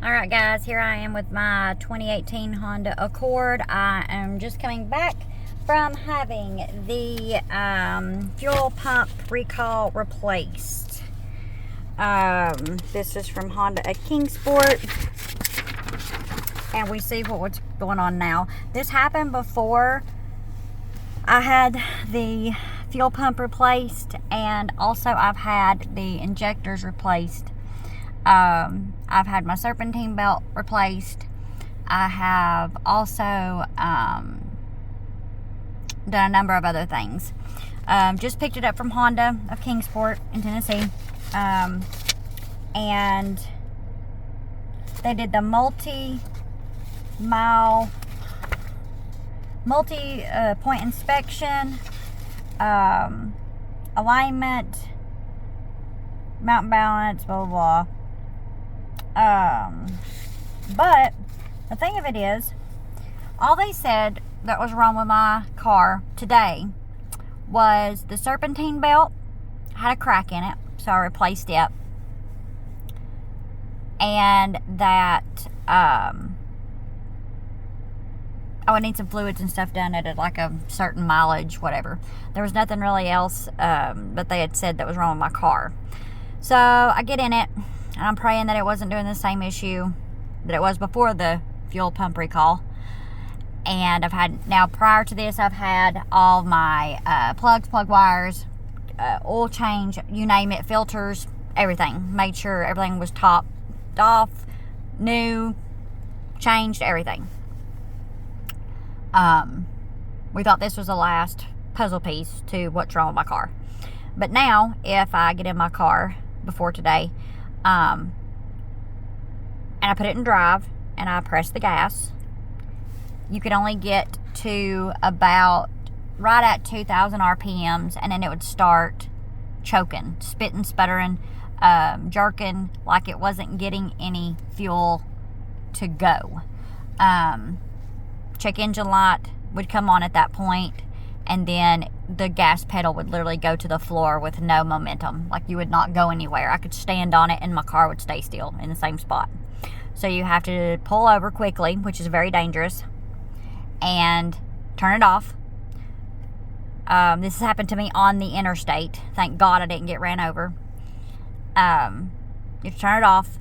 Alright guys, here I am with my 2018 Honda Accord. I am just coming back from having the fuel pump recall replaced. This is from Honda at Kingsport. And we see what's going on now. This happened before I had the fuel pump replaced, and also I've had the injectors replaced. I've had my serpentine belt replaced. I have also done a number of other things. Just picked it up from Honda of Kingsport in Tennessee. And they did the multi-point inspection, alignment, mount balance, blah blah blah. But the thing of it is, all they said that was wrong with my car today was the serpentine belt had a crack in it, so I replaced it, and that I would need some fluids and stuff done at like a certain mileage, whatever. There was nothing really else that they had said that was wrong with my car. So I get in it, and I'm praying that it wasn't doing the same issue that it was before the fuel pump recall. And I've had, now prior to this, I've had all my plugs, plug wires, oil change, you name it, filters, everything. Made sure everything was topped off, new, changed everything. We thought this was the last puzzle piece to what's wrong with my car. But now, if I get in my car before today, and I put it in drive, and I press the gas, you could only get to about right at 2,000 RPMs, and then it would start choking, spitting, sputtering, jerking, like it wasn't getting any fuel to go. Check engine light would come on at that point, and then the gas pedal would literally go to the floor with no momentum. Like, you would not go anywhere. I could stand on it and my car would stay still in the same spot. So you have to pull over quickly, which is very dangerous, and turn it off. This has happened to me on the interstate. Thank God I didn't get ran over. You have to turn it off,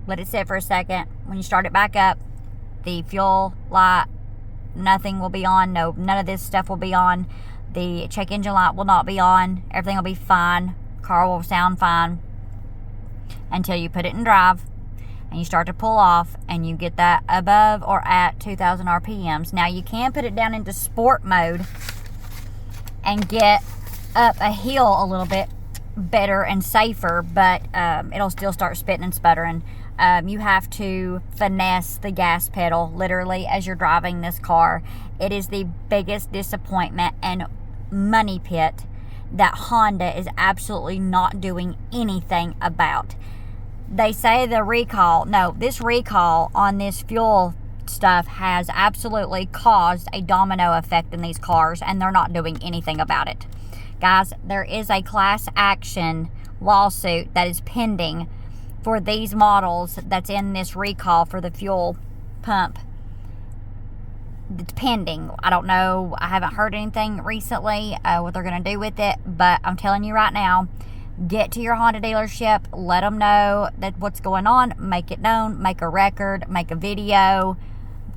let it sit for a second. When you start it back up, the fuel light, nothing will be on. No, none of this stuff will be on. The check engine light will not be on. Everything will be fine. Car will sound fine until you put it in drive and you start to pull off, and you get that above or at 2,000 RPMs. Now you can put it down into sport mode and get up a hill a little bit better and safer, but it'll still start spitting and sputtering. You have to finesse the gas pedal literally as you're driving this car. It is the biggest disappointment and money pit that Honda is absolutely not doing anything about. They say the recall, no, this recall on this fuel stuff has absolutely caused a domino effect in these cars, and they're not doing anything about it. Guys, there is a class action lawsuit that is pending for these models that's in this recall for the fuel pump. It's pending. I don't know. I haven't heard anything recently what they're going to do with it, but I'm telling you right now, get to your Honda dealership, let them know that what's going on, make it known, make a record, make a video,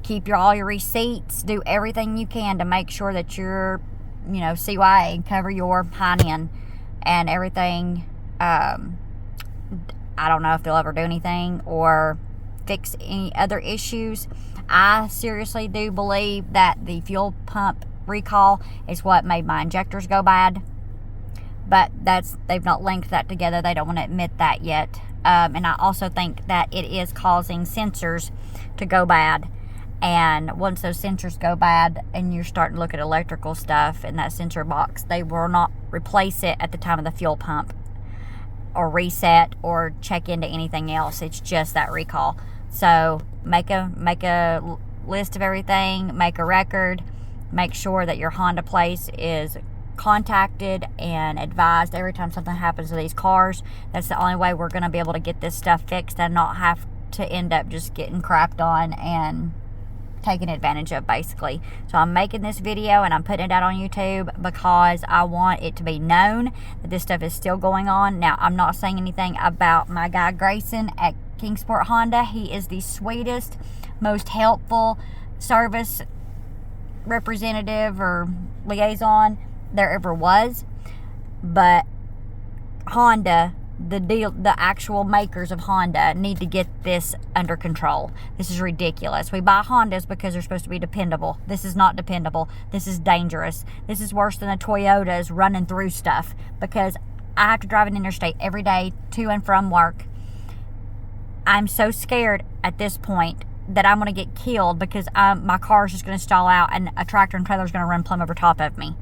keep all your receipts, do everything you can to make sure that you're, CYA, cover your hind end and everything. I don't know if they'll ever do anything or fix any other issues. I seriously do believe that the fuel pump recall is what made my injectors go bad, but they've not linked that together. They don't want to admit that yet. And I also think that it is causing sensors to go bad. And once those sensors go bad and you're starting to look at electrical stuff in that sensor box, they will not replace it at the time of the fuel pump or reset or check into anything else. It's just that recall. So make a list of everything, make a record, make sure that your Honda place is contacted and advised every time something happens to these cars. That's the only way we're going to be able to get this stuff fixed and not have to end up just getting crapped on and taken advantage of, basically. So I'm making this video and I'm putting it out on YouTube because I want it to be known that this stuff is still going on. Now, I'm not saying anything about my guy Grayson at Kingsport Honda. He is the sweetest, most helpful service representative or liaison there ever was. But Honda, the actual makers of Honda, need to get this under control. This is ridiculous. We buy Hondas because they're supposed to be dependable. This is not dependable. This is dangerous. This is worse than the Toyotas running through stuff, because I have to drive an interstate every day to and from work. I'm so scared at this point that I'm going to get killed because my car is just going to stall out and a tractor and trailer is going to run plumb over top of me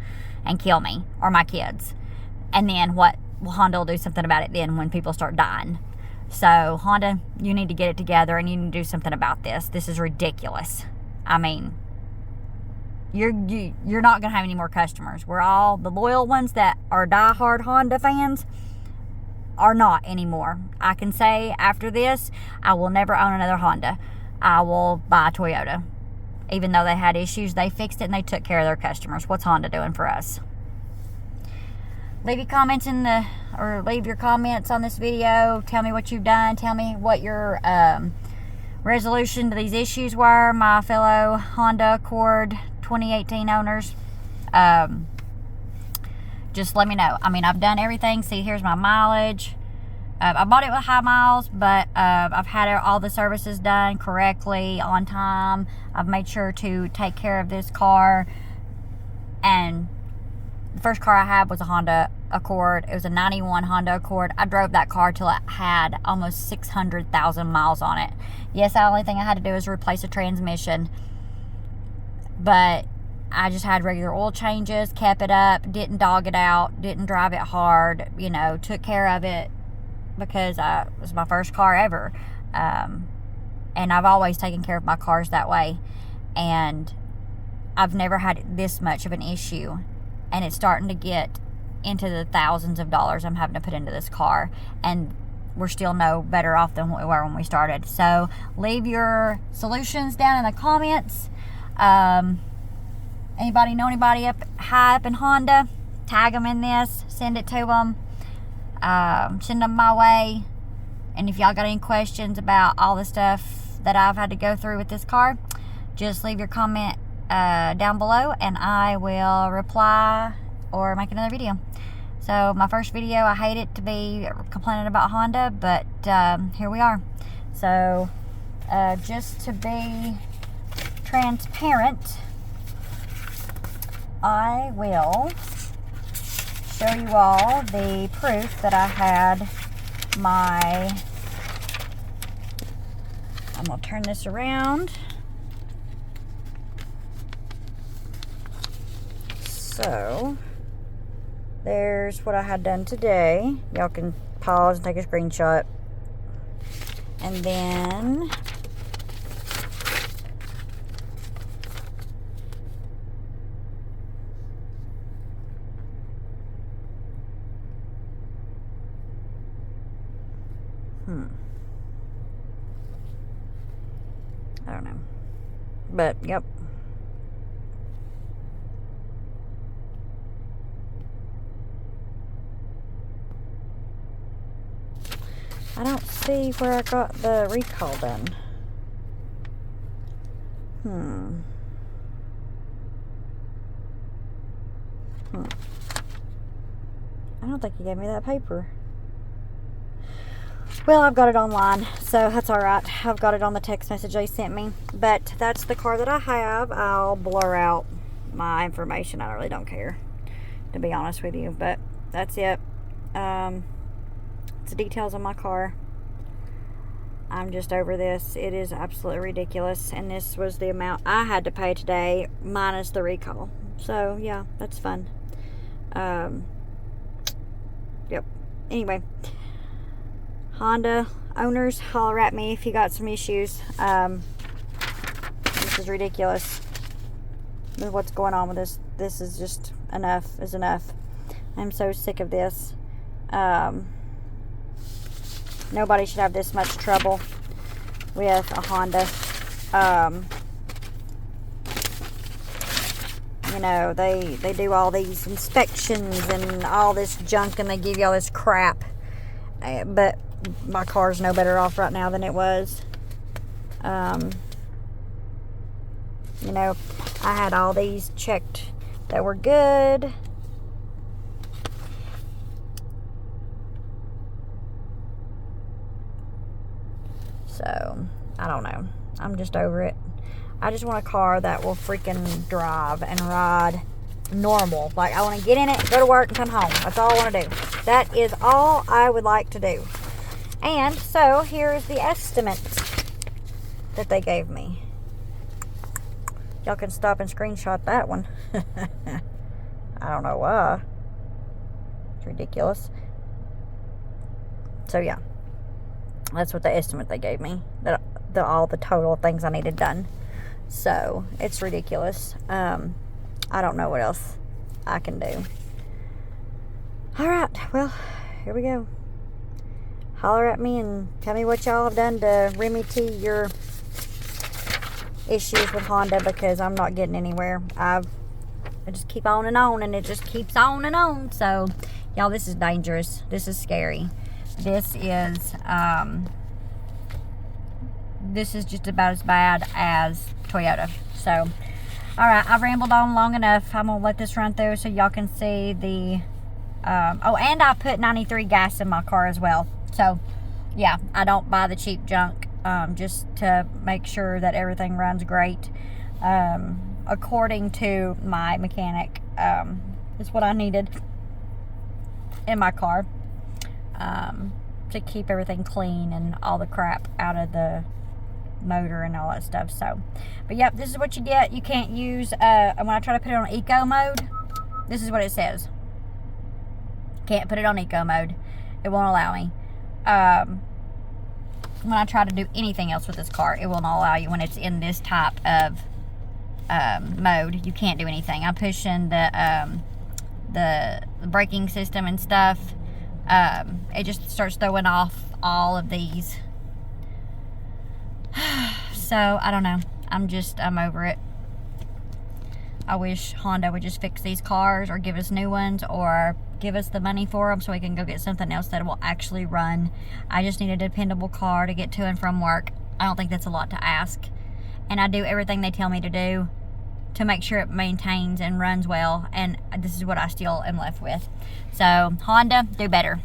and kill me or my kids. And then what? Well, Honda will do something about it then when people start dying. So, Honda, you need to get it together and you need to do something about this. This is ridiculous. I mean, you're not going to have any more customers. We're all, the loyal ones that are diehard Honda fans are not anymore. I can say after this, I will never own another Honda. I will buy a Toyota. Even though they had issues, they fixed it and they took care of their customers. What's Honda doing for us? Leave your comments leave your comments on this video. Tell me what you've done. Tell me what your resolution to these issues were, my fellow Honda Accord 2018 owners. Just let me know. I mean, I've done everything. See, here's my mileage. I bought it with high miles, but I've had all the services done correctly, on time. I've made sure to take care of this car. And the first car I had was a Honda Accord. It was a 91 Honda Accord. I drove that car till it had almost 600,000 miles on it. Yes, the only thing I had to do was replace a transmission. But I just had regular oil changes, kept it up, didn't dog it out, didn't drive it hard, took care of it because it was my first car ever. And I've always taken care of my cars that way. And I've never had this much of an issue. And it's starting to get into the thousands of dollars I'm having to put into this car. And we're still no better off than we were when we started. So leave your solutions down in the comments. Anybody know anybody high up in Honda? Tag them in this. Send it to them. Send them my way. And if y'all got any questions about all the stuff that I've had to go through with this car, just leave your comment down below and I will reply or make another video. So my first video, I hate it to be complaining about Honda, but here we are. So just to be transparent, I will show you all the proof that I had I'm going to turn this around. So, there's what I had done today. Y'all can pause and take a screenshot. And then I don't know. But, yep. I don't see where I got the recall done. I don't think he gave me that paper. Well, I've got it online, so that's alright. I've got it on the text message they sent me. But that's the car that I have. I'll blur out my information. I really don't care, to be honest with you. But that's it. It's the details of my car. I'm just over this. It is absolutely ridiculous. And this was the amount I had to pay today, minus the recall. So, yeah, that's fun. Yep. Anyway. Honda owners, holler at me if you got some issues. This is ridiculous with what's going on with this. This is just enough is enough. I'm so sick of this. Nobody should have this much trouble with a Honda. You know, they do all these inspections and all this junk, and they give you all this crap. But my car's no better off right now than it was. You know, I had all these checked that were good. So, I don't know. I'm just over it. I just want a car that will freaking drive and ride normal. Like, I want to get in it, go to work, and come home. That's all I want to do. That is all I would like to do. And so, here's the estimate that they gave me. Y'all can stop and screenshot that one. I don't know why. It's ridiculous. So, yeah. That's what the estimate they gave me. All the total things I needed done. So, it's ridiculous. I don't know what else I can do. Alright, well, here we go. Holler at me and tell me what y'all have done to remedy your issues with Honda, because I'm not getting anywhere. I just keep on, and it just keeps on and on. So, y'all, this is dangerous. This is scary. This is just about as bad as Toyota. So, alright, I've rambled on long enough. I'm going to let this run through so y'all can see the... oh, and I put 93 gas in my car as well. So, yeah, I don't buy the cheap junk just to make sure that everything runs great. According to my mechanic, is what I needed in my car to keep everything clean and all the crap out of the motor and all that stuff. So, but yep, this is what you get. You can't use when I try to put it on eco mode, this is what it says. Can't put it on eco mode. It won't allow me. When I try to do anything else with this car, it will not allow you. When it's in this type of mode, you can't do anything. I'm pushing the braking system and stuff. It just starts throwing off all of these. So, I don't know. I'm over it. I wish Honda would just fix these cars or give us new ones or give us the money for them so we can go get something else that will actually run. I just need a dependable car to get to and from work. I don't think that's a lot to ask. And I do everything they tell me to do to make sure it maintains and runs well. And this is what I still am left with. So, Honda, do better.